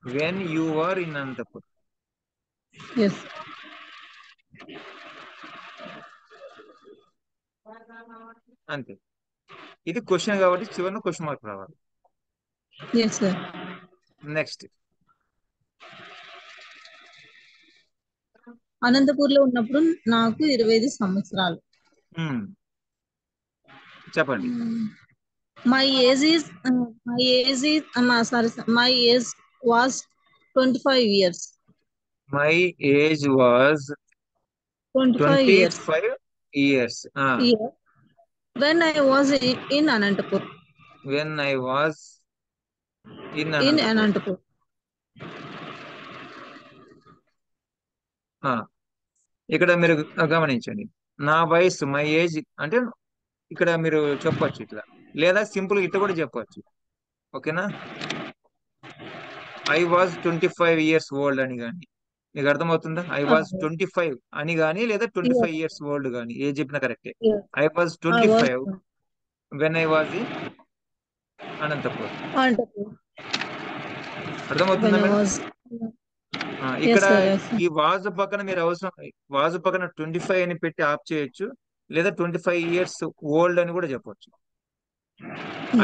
[SPEAKER 1] when you are in Anantapur?
[SPEAKER 2] Yes.
[SPEAKER 1] అంతే. ఇది క్వశ్చన్ కాబట్టి చివరిన క్వశ్చన్ మార్క్ రావాలి.
[SPEAKER 2] Yes sir.
[SPEAKER 1] నెక్స్ట్,
[SPEAKER 2] అనంతపూర్లో ఉన్నప్పుడు నాకు 25 సంవత్సరాలు.
[SPEAKER 1] చెప్పండి.
[SPEAKER 2] My age is sorry sir, my age was 25 years.
[SPEAKER 1] My age was
[SPEAKER 2] 25 years
[SPEAKER 1] 25 years.
[SPEAKER 2] Year when I was in Anantapur.
[SPEAKER 1] When I was in
[SPEAKER 2] in
[SPEAKER 1] Anantapur.
[SPEAKER 2] Anantapur.
[SPEAKER 1] ఇక్కడ మీరు గమనించండి, నా వయసు మై ఏజ్ అంటే ఇక్కడ మీరు చెప్పొచ్చు ఇట్లా, లేదా సింపుల్ ఇట్లా కూడా చెప్పొచ్చు. ఓకేనా? ఐ వాజ్ 25 years ఓల్డ్ అని కానీ, మీకు అర్థమవుతుందా? ఐ వాజ్ 25 అని కానీ, లేదా 25 years ఓల్డ్ కానీ, ఏ చెప్పినా కరెక్టే. I was
[SPEAKER 2] I was
[SPEAKER 1] 25 when I was in Anantapur.
[SPEAKER 2] Anantapur
[SPEAKER 1] అర్థమవుతుందా
[SPEAKER 2] వెన్ ఐ
[SPEAKER 1] మేడం?
[SPEAKER 2] వాజ్.
[SPEAKER 1] ఇక్కడ
[SPEAKER 2] ఎస్ సార్. ఎస్
[SPEAKER 1] ఈ వాజు పక్కన మీరు అవసరం, వాజు పక్కన 25 అని పెట్టి ఆఫ్ చేయొచ్చు, లేదా 25 years ఓల్డ్ అని కూడా చెప్పొచ్చు.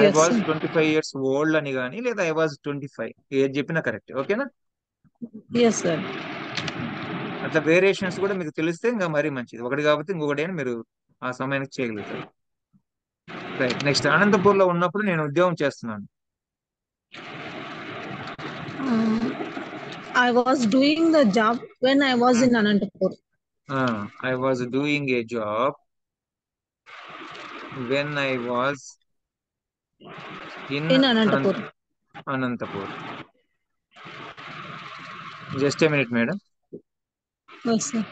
[SPEAKER 1] I
[SPEAKER 2] yes
[SPEAKER 1] was
[SPEAKER 2] sir.
[SPEAKER 1] 25 years old అని కానీ, లేదా ఐ వాజ్ 25, ఏది చెప్పినా కరెక్ట్. ఓకేనా?
[SPEAKER 2] Yes sir.
[SPEAKER 1] అట్లా వేరియేషన్స్ కూడా మీకు తెలిస్తే ఇంకా మరీ మంచిది. ఒకటి కాబట్టి ఇంకొకటి అని మీరు ఆ సమయానికి చేయగలుగుతారు. రైట్. నెక్స్ట్, అనంతపూర్ లో ఉన్నప్పుడు నేను ఉద్యోగం చేస్తున్నాను.
[SPEAKER 2] I was doing the job when I was in Anantapur.
[SPEAKER 1] I was doing a job when I was in
[SPEAKER 2] in Anantapur.
[SPEAKER 1] Anantapur. Just a minute madam.
[SPEAKER 2] Yes sir.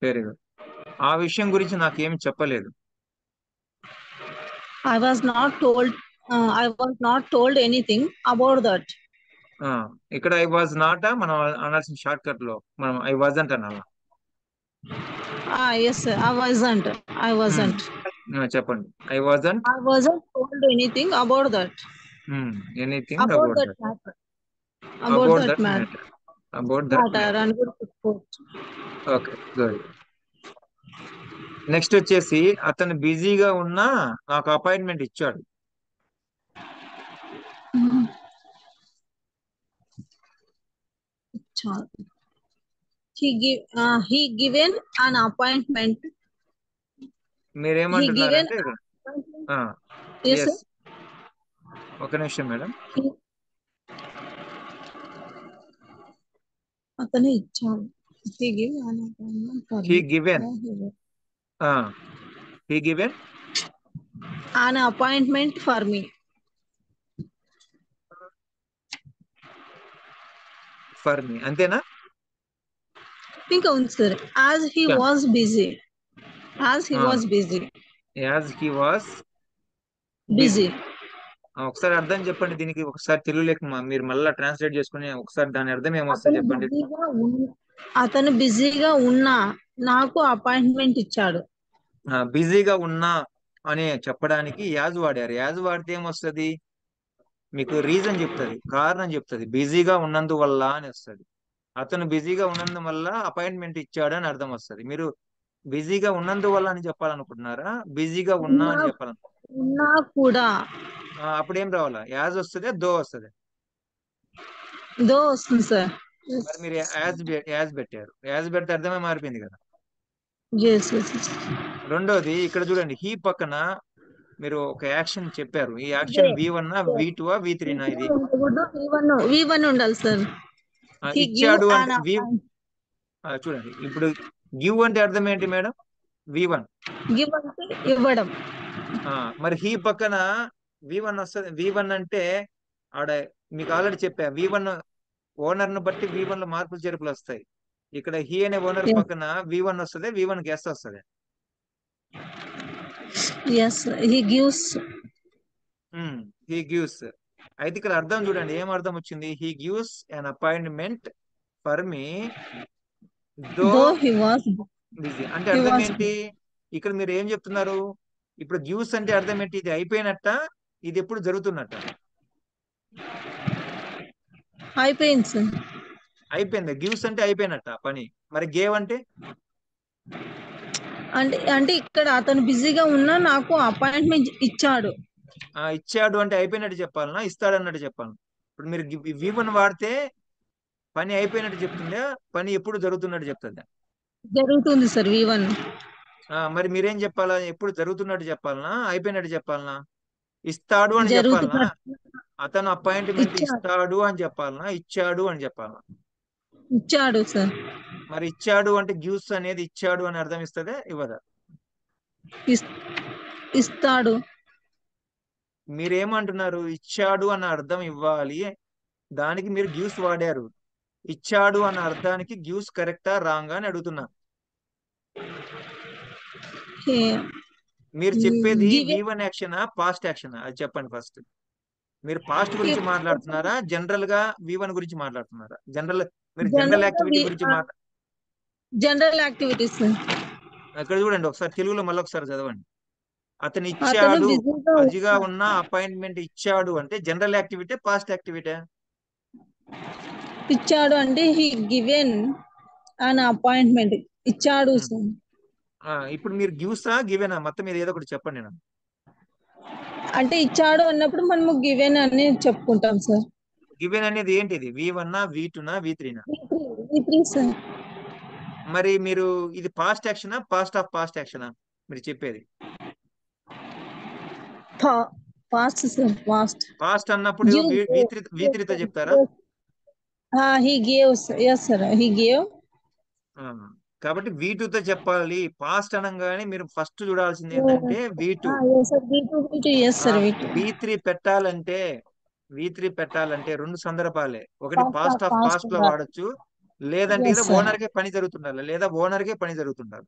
[SPEAKER 1] Very good. ఆ విషయం గురించి నాకేమి చెప్పలేదు.
[SPEAKER 2] I was not told. I was not told anything about that.
[SPEAKER 1] ఇక్కడ ఐ వాజ్ నాట్ మనం అనాల్సిన షార్ట్ కట్ లో మనం ఐ వాజంట్ అనాలా.
[SPEAKER 2] Yes, sir. I wasn't. I wasn't.
[SPEAKER 1] చెప్పండి. I wasn't
[SPEAKER 2] I wasn't told anything about that.
[SPEAKER 1] Anything
[SPEAKER 2] About
[SPEAKER 1] about
[SPEAKER 2] that
[SPEAKER 1] that.
[SPEAKER 2] matter. About
[SPEAKER 1] about
[SPEAKER 2] that
[SPEAKER 1] that
[SPEAKER 2] matter.
[SPEAKER 1] Matter. About that
[SPEAKER 2] Matter
[SPEAKER 1] matter.
[SPEAKER 2] and good report.
[SPEAKER 1] Okay, good. Next వచ్చేసి, అతను బిజీగా ఉన్నా నాకు అపాయింట్మెంట్ ఇచ్చాడు.
[SPEAKER 2] He given an appointment. He given
[SPEAKER 1] మీరేమంటున్నారంటే
[SPEAKER 2] yes sir.
[SPEAKER 1] ఎస్, ఒక నిమిషం మేడం.
[SPEAKER 2] He అతను ఇచ్చాడు. He give an appointment for
[SPEAKER 1] he
[SPEAKER 2] me.
[SPEAKER 1] Given, he given
[SPEAKER 2] An appointment for me.
[SPEAKER 1] For me, అంతేనా?
[SPEAKER 2] ఇంకా ఉంది sir. As he was busy. As he was busy.
[SPEAKER 1] As he was busy.
[SPEAKER 2] Busy.
[SPEAKER 1] ఒకసారి అర్థం చెప్పండి దీనికి, ఒకసారి తెలుగు లేక మీరు మళ్ళీ ట్రాన్స్లేట్ చేసుకుని ఒకసారి దాని అర్థం ఏమొస్తుంది
[SPEAKER 2] అతను
[SPEAKER 1] చెప్పండి.
[SPEAKER 2] బిజీగా అతను బిజీగా ఉన్నా నాకు అపాయింట్మెంట్ ఇచ్చాడు.
[SPEAKER 1] బిజీగా ఉన్నా అని చెప్పడానికి యాజ్ వాడారు. యాజ్ వాడితే ఏమొస్తుంది? మీకు రీజన్ చెప్తుంది, కారణం చెప్తుంది. బిజీగా ఉన్నందువల్ల అని వస్తుంది. అతను బిజీగా ఉన్నందువల్ల అపాయింట్మెంట్ ఇచ్చాడు అని అర్థం వస్తుంది. మీరు బిజీగా ఉన్నందువల్ల అని చెప్పాలనుకుంటున్నారా, బిజీగా ఉన్నా
[SPEAKER 2] ఉన్నా
[SPEAKER 1] అని చెప్పాలను?
[SPEAKER 2] ఉన్నా కూడా
[SPEAKER 1] అప్పుడు ఏం రావాలా? యాజ్ వస్తుంది, దో వస్తుంది.
[SPEAKER 2] దో వస్తుంది సార్.
[SPEAKER 1] మరి మీరు యాజ్ పెట్టారు. యాజ్ పెడితే అర్థమే మారిపోయింది కదా.
[SPEAKER 2] yes yes yes.
[SPEAKER 1] రెండోది ఇక్కడ చూడండి, హీ పక్కన మీరు ఒక యాక్షన్ చెప్పారు. ఈ action
[SPEAKER 2] They.
[SPEAKER 1] V1 V2 V3 ఇది
[SPEAKER 2] V1 ఉండాలి సార్. He give
[SPEAKER 1] ఇచ్చాడు
[SPEAKER 2] an
[SPEAKER 1] అంటే
[SPEAKER 2] appointment.
[SPEAKER 1] చూడండి ఇప్పుడు గివ్ అంటే అర్థం ఏంటి మేడం? V1.
[SPEAKER 2] Give అంటే ఇవ్వడం.
[SPEAKER 1] మరి హీ పక్కన V1 వస్తుంది. V1 అంటే ఆడ మీకు ఆల్రెడీ చెప్పా, V1 ఓనర్ ను బట్టి V1 లో మార్పులు చేర్పులు వస్తాయి. ఇక్కడ హీ అనే ఓనర్
[SPEAKER 2] Yes.
[SPEAKER 1] పక్కన V1 వస్తుంది, V1 కి ఎస్ వస్తుంది.
[SPEAKER 2] Yes. He gives.
[SPEAKER 1] He gives. అయితే ఇక్కడ అర్థం చూడండి, ఏం అర్థం వచ్చింది? He gives an appointment for me though
[SPEAKER 2] Though he was.
[SPEAKER 1] Busy. అంటే
[SPEAKER 2] He
[SPEAKER 1] అర్థం
[SPEAKER 2] was.
[SPEAKER 1] ఏంటి? ఇక్కడ మీరు ఏం చెప్తున్నారు? ఇప్పుడు గివ్స్ అంటే అర్థం ఏంటి? ఇది అయిపోయినట్ట, ఇది ఎప్పుడు జరుగుతున్నట్ట?
[SPEAKER 2] అయిపోయింది సార్.
[SPEAKER 1] అయిపోయింది. గివ్స్ అంటే అయిపోయినట్ట పని. మరి గేవ్ అంటే
[SPEAKER 2] అంటే అంటే ఇక్కడ అతను బిజీగా ఉన్నా నాకు అపాయింట్మెంట్ ఇచ్చాడు.
[SPEAKER 1] ఇచ్చాడు అంటే అయిపోయినట్టు చెప్పాలనా, ఇస్తాడు అన్నట్టు చెప్పాలనా? ఇప్పుడు మీరు V1 వాడితే పని అయిపోయినట్టు చెప్తుందా, పని ఎప్పుడు జరుగుతున్నట్టు చెప్తుందా?
[SPEAKER 2] జరుగుతుంది సార్ V1.
[SPEAKER 1] మరి మీరేం చెప్పాలా? ఎప్పుడు జరుగుతున్నట్టు చెప్పాలనా, అయిపోయినట్టు చెప్పాలనా? ఇస్తాడు అని చెప్పాలనా,
[SPEAKER 2] జరుగుతున్నట్టు
[SPEAKER 1] అతను అపాయింట్మెంట్
[SPEAKER 2] ఇచ్చాడు.
[SPEAKER 1] ఇస్తాడు అని చెప్పాలనా, ఇచ్చాడు అని చెప్పాలనా?
[SPEAKER 2] ఇచ్చాడు సార్.
[SPEAKER 1] మరి ఇచ్చాడు అంటే గివ్స్ అనేది ఇచ్చాడు అని అర్థం ఇస్తుందా, ఇవ్వదా?
[SPEAKER 2] ఇస్- ఇస్తాడు.
[SPEAKER 1] మీరేమంటున్నారు? ఇచ్చాడు అన్న అర్థం ఇవ్వాలి, దానికి మీరు గివ్స్ వాడారు. ఇచ్చాడు అన్న అర్థానికి గివ్స్ కరెక్టా రాంగా అని అడుగుతున్నా. మీరు చెప్పేది
[SPEAKER 2] గివెన్
[SPEAKER 1] V1 యాక్షనా, పాస్ట్ యాక్షనా, అది చెప్పండి ఫస్ట్. మీరు పాస్ట్ గురించి మాట్లాడుతున్నారా, జనరల్ గా V1 గురించి మాట్లాడుతున్నారా? మీరు జనరల్
[SPEAKER 2] జనరల్
[SPEAKER 1] యాక్టివిటీ గురించి
[SPEAKER 2] జనరల్ యాక్టివిటీస్.
[SPEAKER 1] అక్కడ చూడండి ఒకసారి తెలుగులో మళ్ళీ ఒకసారి చదవండి. అతను
[SPEAKER 2] అతను
[SPEAKER 1] ఇచ్చాడు,
[SPEAKER 2] బిజీగా
[SPEAKER 1] అజిగా ఉన్న అపాయింట్మెంట్ ఇచ్చాడు అంటే జనరల్ యాక్టివిటీ, పాస్ట్ యాక్టివిటీ?
[SPEAKER 2] ఇచ్చాడు అంటే హీ గివెన్ అన్ అపాయింట్మెంట్. ఇచ్చాడు సార్.
[SPEAKER 1] ఇప్పుడు మీరు గివ్సా గివెనా, మొత్తం మీద ఏదో ఒకటి చెప్పండి నాకు.
[SPEAKER 2] అంటే ఇచ్చాడు అన్నప్పుడు మనము గివెన్ అని చెప్పుకుంటాం సార్.
[SPEAKER 1] గివెన్ అనేది ఏంటిది? V1 V2 V3?
[SPEAKER 2] V3 sir.
[SPEAKER 1] మరి మీరు ఇది పాస్ట్ యాక్షనా, పాస్ట్ యాక్షనా మీరు చెప్పేది?
[SPEAKER 2] Past sir.
[SPEAKER 1] పాస్ట్ అన్నప్పుడు V3తో చెప్తారా?
[SPEAKER 2] He gave. Yes sir. He gave.
[SPEAKER 1] కాబట్టి V2తో చెప్పాలి. పాస్ట్ అనగానే మీరు ఫస్ట్ చూడాల్సింది ఏంటంటే V2. V3 పెట్టాలంటే రెండు సందర్భాలే. ఒకటి పాస్ట్ ఆఫ్ పాస్ట్ లో వాడచ్చు, లేదంటే ఏదో ఓనర్కే పని జరుగుతుండాలి, లేదా ఓనర్కే పని జరుగుతుండాలి.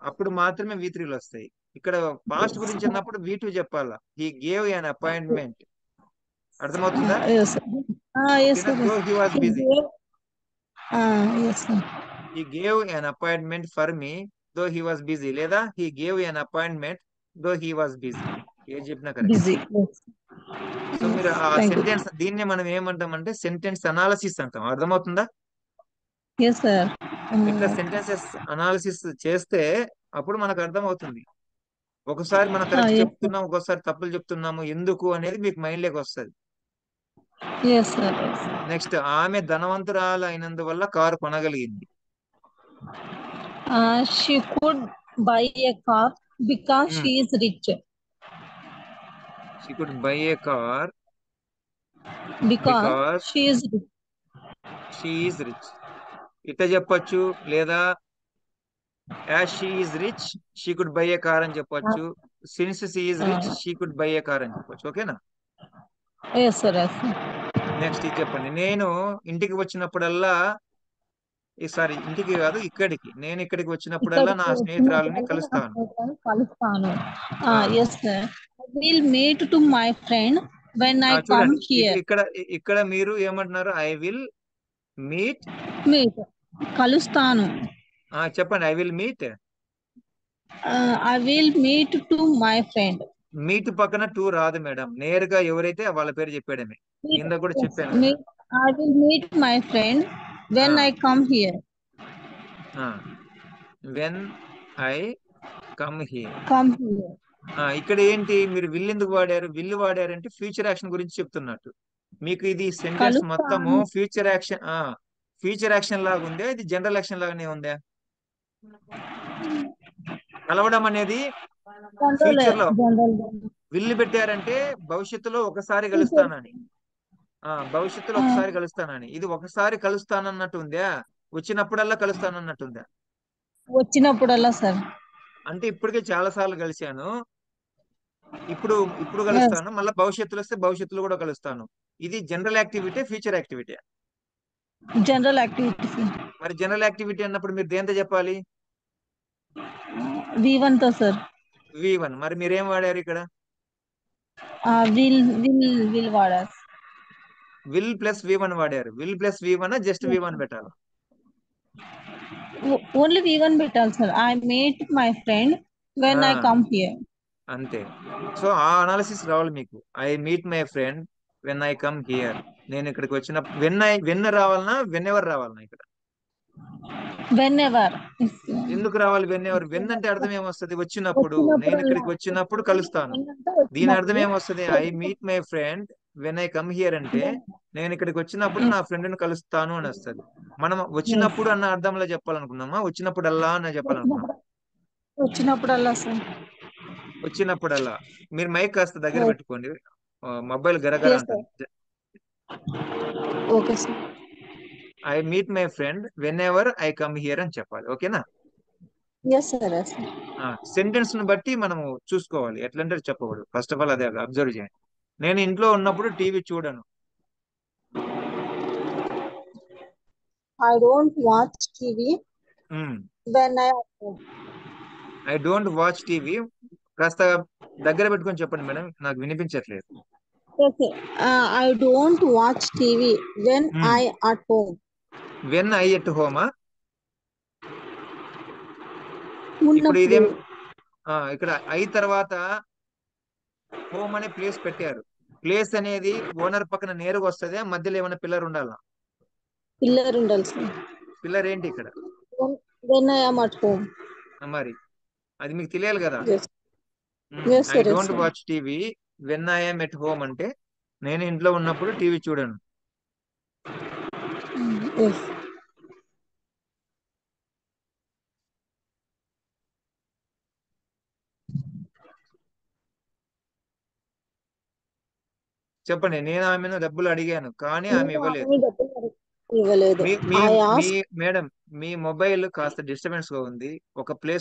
[SPEAKER 1] అప్పుడు మాత్రమే V3లు వస్తాయి. ఇక్కడ పాస్ట్ గురించి అన్నప్పుడు V2 చెప్పాలా. He gave an appointment. అర్థమవుతుందా? Though he was busy. He gave an appointment for me though he was busy, లేదా he gave an appointment though he was busy. ఏది చెప్పినా కరెక్ట్. సో మీరు ఆ సెంటెన్స్, దీన్నే మనం ఏమంటామంటే సెంటెన్స్ అనాలిసిస్ అంటాం. అర్థమవుతుందా? ఇట్లా సెంటెన్సెస్ అనాలిసిస్ చేస్తే అప్పుడు మనకు అర్థమవుతుంది. ఒకసారి మనం కరెక్ట్
[SPEAKER 2] yes, sir.
[SPEAKER 1] చెప్తున్నాం, ఒక్కోసారి తప్పులు చెప్తున్నాము, ఎందుకు అనేది మీకు మైండ్ లోకి వస్తుంది.
[SPEAKER 2] Yes, sir. Yes.
[SPEAKER 1] నెక్స్ట్, ఆమె ధనవంతురాలు అయినందువల్ల కారు కొనగలిగింది.
[SPEAKER 2] She could buy a car because she is rich.
[SPEAKER 1] She could buy a car
[SPEAKER 2] Because
[SPEAKER 1] because
[SPEAKER 2] she is rich.
[SPEAKER 1] She is rich. ఇట్లా చెప్పొచ్చు, లేదా as she is rich she could buy a car అని చెప్పొచ్చు. Since she is rich
[SPEAKER 2] Uh,
[SPEAKER 1] she could buy a car అని చెప్పొచ్చు. ఓకేనా?
[SPEAKER 2] yes, sir. Yes, sir.
[SPEAKER 1] Next ఇది చెప్పండి. నేను ఇంటికి వచ్చినప్పుడల్లా, ఈసారి ఇంటికి కాదు, ఇక్కడికి, నేను ఇక్కడికి వచ్చినప్పుడల్లా
[SPEAKER 2] ఇక్కడికి
[SPEAKER 1] నా స్నేహితురాలని
[SPEAKER 2] వచ్చినప్పుడల్లా నా
[SPEAKER 1] కలుస్తాను.
[SPEAKER 2] స్నేహితులను కలుస్తాను.
[SPEAKER 1] ఆ,
[SPEAKER 2] Yes, sir. I will meet to my friend when I come
[SPEAKER 1] చూడండి,
[SPEAKER 2] here.
[SPEAKER 1] ఇక్కడ ఇక్కడ మీరు ఏమంటున్నారు? I will meet.
[SPEAKER 2] Meet. కలుస్తాను.
[SPEAKER 1] చెప్పండి, I will meet.
[SPEAKER 2] I will meet to my friend.
[SPEAKER 1] Meet పక్కన టూ రాదు మేడం, నేరుగా ఎవరైతే వాళ్ళ పేరు చెప్పేయడమే.
[SPEAKER 2] Meet.
[SPEAKER 1] కింద కూడా
[SPEAKER 2] Yes.
[SPEAKER 1] చెప్పాను కదా.
[SPEAKER 2] Meet. I will meet my friend when I come here.
[SPEAKER 1] When I come here.
[SPEAKER 2] Come here.
[SPEAKER 1] ఇక్కడ ఏంటి, మీరు విల్ ఎందుకు వాడారు? విల్ వాడారంటే ఫ్యూచర్ యాక్షన్ గురించి చెప్తున్నట్టు. మీకు ఇది సెంటెన్స్ మొత్తము
[SPEAKER 2] కలుస్తాను.
[SPEAKER 1] ఫ్యూచర్ యాక్షన్ లాగా ఉందా, ఇది జనరల్ యాక్షన్ లాగానే ఉందా? కలవడం అనేది ఫ్యూచర్ లో
[SPEAKER 2] General.
[SPEAKER 1] విల్లు పెట్టారంటే భవిష్యత్తులో ఒకసారి కలుస్తానని. భవిష్యత్తులో ఒకసారి కలుస్తానని. ఇది ఒకసారి కలుస్తానన్నట్టు ఉందా, వచ్చినప్పుడల్లా కలుస్తానన్నట్టుందా?
[SPEAKER 2] వచ్చినప్పుడల్లా సార్.
[SPEAKER 1] అంటే ఇప్పటికే చాలా సార్లు కలిశాను, ఇప్పుడు ఇప్పుడు
[SPEAKER 2] Yes.
[SPEAKER 1] కలుస్తాను, మళ్ళీ భవిష్యత్తులో వస్తే భవిష్యత్తులో కూడా కలుస్తాను. ఇది general activity, future activity.
[SPEAKER 2] General activities.
[SPEAKER 1] మరి జనరల్ యాక్టివిటీ అన్నప్పుడు మీరు దేంతో చెప్పాలి?
[SPEAKER 2] V1 తో సార్.
[SPEAKER 1] V1. మరి మీరేం వాడారు ఇక్కడ?
[SPEAKER 2] విల్ వాడారు.
[SPEAKER 1] విల్ ప్లస్ V1 వాడారు. Will plus V1 just V1 పెట్టాలి?
[SPEAKER 2] ఓన్లీ V1 పెట్టాలి sir. I meet my friend when I come here.
[SPEAKER 1] అంతే. సో ఆ అనాలిసిస్ రావాలి మీకు. I meet my friend when I come here. నేను ఇక్కడికి వచ్చిన వెన్ రావాలన్నా వెన్ ఎవర్ రావాలన్నా ఇక్కడ?
[SPEAKER 2] When ever.
[SPEAKER 1] ఎందుకు రావాలి వెన్ ఎవర్? వెన్ అంటే అర్థం ఏమొస్తుంది? వచ్చినప్పుడు. నేను ఇక్కడికి వచ్చినప్పుడు కలుస్తాను. దీని అర్థం ఏమొస్తుంది? I meet my friend when I come here అంటే నేను ఇక్కడికి వచ్చినప్పుడు నా ఫ్రెండ్ ని కలుస్తాను అని వస్తుంది. మనం వచ్చినప్పుడు అన్న అర్థంలో చెప్పాలనుకున్నామా, వచ్చినప్పుడల్లా అని చెప్పాలనుకున్నామా?
[SPEAKER 2] వచ్చినప్పుడల్లా సార్.
[SPEAKER 1] వచ్చినప్పుడల్లా. మీరు మైక్ కాస్త దగ్గర పెట్టుకోండి, మొబైల్ గరగర అంటుంది.
[SPEAKER 2] Okay sir.
[SPEAKER 1] I meet my friend when ever I come here అని చెప్పాలి. ఓకేనా?
[SPEAKER 2] Yes sir.
[SPEAKER 1] సెంటెన్స్ ను బట్టి మనము చూసుకోవాలి ఎట్లంటే చెప్పకూడదు. ఫస్ట్ ఆఫ్ ఆల్ అదే అబ్జర్వ్ చేయండి. నేను ఇంట్లో ఉన్నప్పుడు టీవీ చూడను.
[SPEAKER 2] I don't watch TV when
[SPEAKER 1] I don't watch TV. కాస్త దగ్గర పెట్టుకొని చెప్పండి మేడం, నాకు వినిపించట్లేదు.
[SPEAKER 2] I don't watch TV when I at home.
[SPEAKER 1] When I at హోమా? ఇప్పుడు ఇదేం, ఇక్కడ ఐ తర్వాత హోమ్ అనే ప్లేస్ పెట్టారు. ప్లేస్ అనేది ఓనర్ పక్కన నేరుగా వస్తుంది, మధ్యలో ఏమైనా పిల్లర్ ఉండాలా?
[SPEAKER 2] పిల్లర్ ఉండాలి సార్.
[SPEAKER 1] పిల్లర్ ఏంటి ఇక్కడ?
[SPEAKER 2] When I am at home.
[SPEAKER 1] మరి అది మీకు తెలియాలి కదా. I don't watch TV when I am at home అంటే నేను ఇంట్లో ఉన్నప్పుడు టీవీ చూడను. చెప్పండి. నేను ఆమెను డబ్బులు అడిగాను కానీ ఆమె ఇవ్వలేదు.
[SPEAKER 2] ఇవ్వలేదు.
[SPEAKER 1] మేడం, మీ మొబైల్ కాస్త డిస్టర్బెన్స్ గా ఉంది. ఒక ప్లేస్